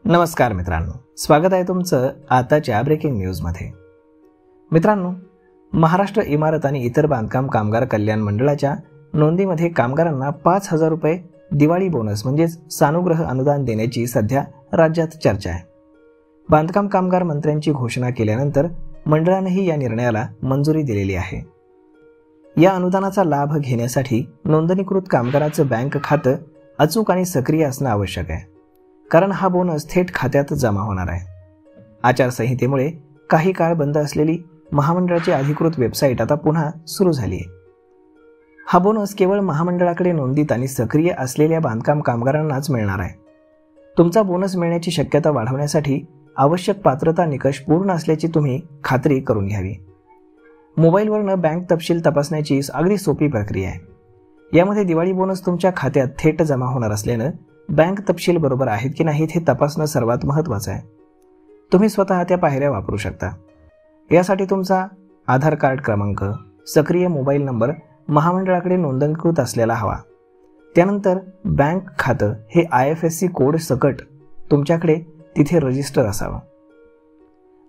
नमस्कार मित्रांनो, स्वागत आहे तुमचं आताच्या ब्रेकिंग न्यूजमध्ये। मित्रांनो, महाराष्ट्र इमारत आणि इतर बांधकाम कामगार कल्याण मंडळाच्या नोंदीमध्ये कामगारांना 5,000 रुपये दिवाळी बोनस म्हणजेच सानुग्रह अनुदान देण्याची सध्या राज्यात चर्चा आहे। बांधकाम कामगार मंत्र्यांची घोषणा केल्यानंतर मंडळानेही या निर्णयाला मंजुरी दिलेली आहे। या अनुदानाचा लाभ घेण्यासाठी नोंदणीकृत कामगाराचं बँक खातं अचूक आणि सक्रिय असणं आवश्यक आहे, कारण हा बोनस थेट खात्यात जमा होणार आहे। आचारसंहितेमुळे काही काळ बंद असलेली महामंडळाची अधिकृत वेबसाईट आता पुन्हा सुरू झाली आहे। हा बोनस केवळ महामंडळाकडे नोंदीत आणि सक्रिय असलेल्या बांधकाम कामगारांनाच मिळणार आहे। तुमचा बोनस मिळण्याची शक्यता वाढवण्यासाठी आवश्यक पात्रता निकष पूर्ण असल्याची तुम्ही खात्री करून घ्यावी। मोबाईलवरून बँक तपशील तपासण्याची अगदी सोपी प्रक्रिया आहे। यामध्ये दिवाळी बोनस तुमच्या खात्यात थेट जमा होणार असल्यानं बँक तपशील बरोबर आहेत की नाहीत हे तपासणं सर्वात महत्त्वाचं आहे। तुम्ही स्वतः त्या पायऱ्या वापरू शकता। यासाठी तुमचा आधार कार्ड क्रमांक, सक्रिय मोबाईल नंबर महामंडळाकडे नोंदणीकृत असलेला हवा। त्यानंतर बँक खातं हे IFSC कोड सकट तुमच्याकडे तिथे रजिस्टर असावं।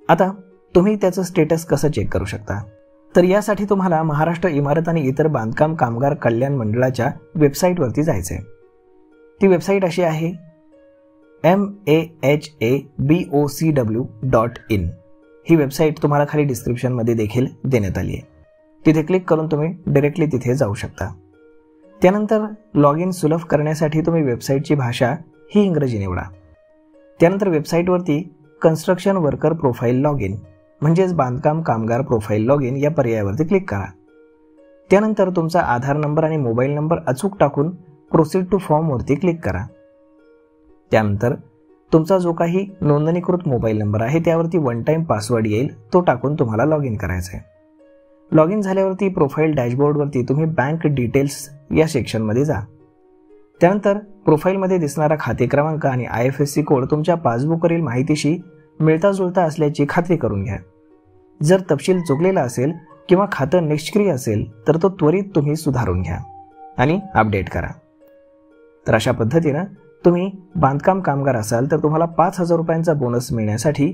आता तुम्ही त्याचं स्टेटस कसं चेक करू शकता, तर यासाठी तुम्हाला महाराष्ट्र इमारत आणि इतर बांधकाम कामगार कल्याण मंडळाच्या वेबसाईटवरती जायचं आहे। ती वेबसाईट अशी आहे mahacbocw.in। ही वेबसाईट तुम्हाला खाली डिस्क्रिप्शनमध्ये देखील देण्यात आली आहे। तिथे क्लिक करून तुम्ही डायरेक्टली तिथे जाऊ शकता। त्यानंतर लॉग इन सुलभ करण्यासाठी तुम्ही वेबसाईटची भाषा ही इंग्रजी निवडा। त्यानंतर वेबसाईटवरती construction worker profile log in म्हणजेच बांधकाम कामगार प्रोफाईल लॉग इन या पर्यायावरती क्लिक करा। त्यानंतर तुमचा आधार नंबर आणि मोबाईल नंबर अचूक टाकून प्रोसीड टू फॉर्म वरती क्लिक करा। त्यानंतर तुमचा जो काही नोंदणीकृत मोबाईल नंबर आहे त्यावरती वन टाइम पासवर्ड येईल, तो टाकून तुम्हाला लॉग इन करायचं आहे। लॉग इन झाल्यावरती प्रोफाईल डॅशबोर्डवरती तुम्ही बँक डिटेल्स या सेक्शनमध्ये जा। त्यानंतर प्रोफाईलमध्ये दिसणारा खाते क्रमांक आणि IFSC कोड तुमच्या पासबुकवरील माहितीशी मिळता जुळता असल्याची खात्री करून घ्या। जर तपशील चुकलेला असेल किंवा खातं निष्क्रिय असेल तर तो त्वरित तुम्ही सुधारून घ्या आणि अपडेट करा। तर अशा पद्धतीनं तुम्ही बांधकाम कामगार असाल तर तुम्हाला 5,000 रुपयांचा बोनस मिळण्यासाठी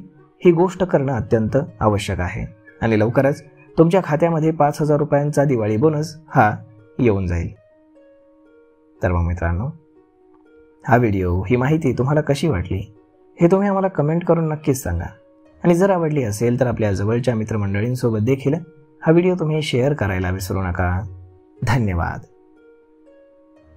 ही गोष्ट करणं अत्यंत आवश्यक आहे आणि लवकरच तुमच्या खात्यामध्ये 5,000 रुपयांचा दिवाळी बोनस हा येऊन जाईल। तर मग मित्रांनो, हा व्हिडिओ, ही माहिती तुम्हाला कशी वाटली हे तुम्ही आम्हाला कमेंट करून नक्कीच सांगा। आणि जर आवडली असेल तर आपल्या जवळच्या मित्रमंडळींसोबत देखील हा व्हिडिओ तुम्ही शेअर करायला विसरू नका। धन्यवाद।